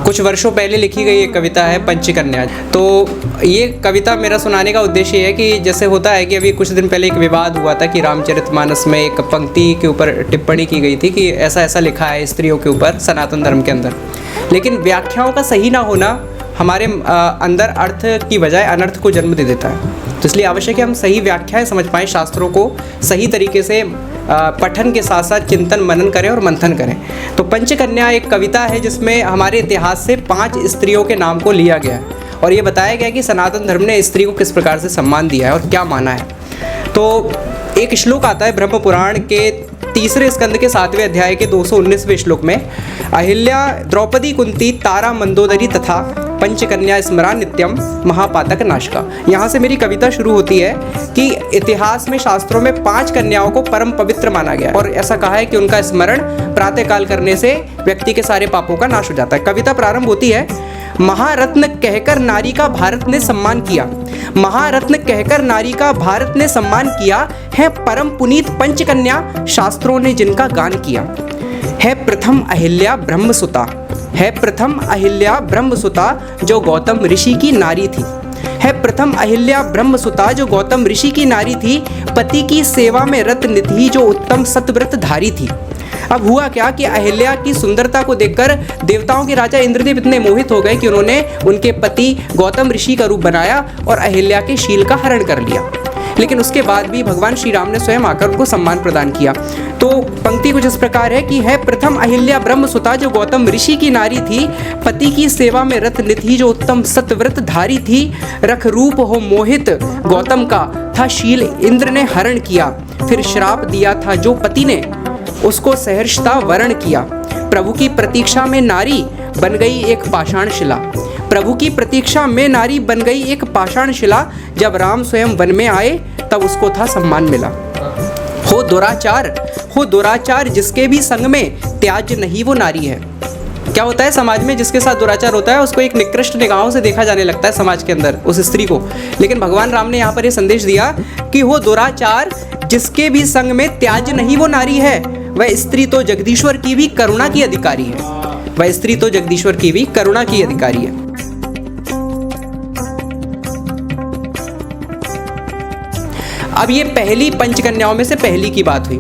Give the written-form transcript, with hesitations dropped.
कुछ वर्षों पहले लिखी गई एक कविता है पंचकन्या। तो ये कविता मेरा सुनाने का उद्देश्य है कि जैसे होता है कि अभी कुछ दिन पहले एक विवाद हुआ था कि रामचरितमानस में एक पंक्ति के ऊपर टिप्पणी की गई थी कि ऐसा ऐसा लिखा है स्त्रियों के ऊपर सनातन धर्म के अंदर, लेकिन व्याख्याओं का सही ना होना हमारे अंदर अर्थ की बजाय अनर्थ को जन्म दे देता है। तो इसलिए आवश्यक है हम सही व्याख्याएं समझ पाएँ, शास्त्रों को सही तरीके से पठन के साथ साथ चिंतन मनन करें और मंथन करें। तो पंचकन्या एक कविता है जिसमें हमारे इतिहास से 5 स्त्रियों के नाम को लिया गया है और ये बताया गया कि सनातन धर्म ने स्त्री को किस प्रकार से सम्मान दिया है और क्या माना है। तो एक श्लोक आता है ब्रह्म पुराण के 3 स्कंद के 7वें अध्याय के 219वें श्लोक में, अहिल्या द्रौपदी कुंती तारा मंदोदरी तथा पंचकन्या स्मरा नित्यम महापातक नाशका। यहाँ से मेरी कविता शुरू होती है कि इतिहास में शास्त्रों में 5 कन्याओं को परम पवित्र माना गया और ऐसा कहा है कि उनका स्मरण प्रातःकाल करने से व्यक्ति के सारे पापों का नाश हो जाता है। कविता प्रारंभ होती है, महारत्न कहकर नारी का भारत ने सम्मान किया, महारत्न कहकर नारी का भारत ने सम्मान किया, है परम पुनीत पंचकन्या शास्त्रों ने जिनका गान किया, है प्रथम अहिल्या ब्रह्मसुता, है प्रथम अहिल्या ब्रह्मसुता जो गौतम ऋषि की नारी थी, है प्रथम अहिल्या ब्रह्मसुता जो गौतम ऋषि की नारी थी, पति की सेवा में रत निधि जो उत्तम सतव्रत धारी थी। अब हुआ क्या कि अहिल्या की सुंदरता को देखकर देवताओं के राजा इंद्रदेव इतने मोहित हो गए कि उन्होंने उनके पति गौतम ऋषि का रूप बनाया और अहिल्या के शील का हरण कर लिया। लेकिन उसके बाद भी भगवान श्री राम ने स्वयं आकर उनको सम्मान प्रदान किया। तो पंक्ति कुछ इस प्रकार है कि है प्रथम अहिल्या ब्रह्मसुता जो गौतम ऋषि की नारी थी, पति की सेवा में रत निधि जो उत्तम सतव्रत धारी थी, रख रूप हो मोहित गौतम का था शील इंद्र ने हरण किया, फिर श्राप दिया था जो पति ने उसको सहर्षता वर्ण किया, प्रभु की प्रतीक्षा में नारी बन गई एक पाषाण शिला, प्रभु की प्रतीक्षा में नारी बन गई एक पाषाण शिला, जब राम स्वयं वन में आए तब उसको था सम्मान मिला। हो दुराचार जिसके भी संग में त्याज नहीं वो नारी है। क्या होता है समाज में जिसके साथ दुराचार होता है उसको एक निकृष्ट निगाहों से देखा जाने लगता है समाज के अंदर उस स्त्री को, लेकिन भगवान राम ने यहाँ पर ये संदेश दिया कि हो दुराचार जिसके भी संग में त्याज नहीं वो नारी है, वह स्त्री तो जगदीश्वर की भी करुणा की अधिकारी है, वह स्त्री तो जगदीश्वर की भी करुणा की अधिकारी है। अब ये पहली पंचकन्याओं में से पहली की बात हुई।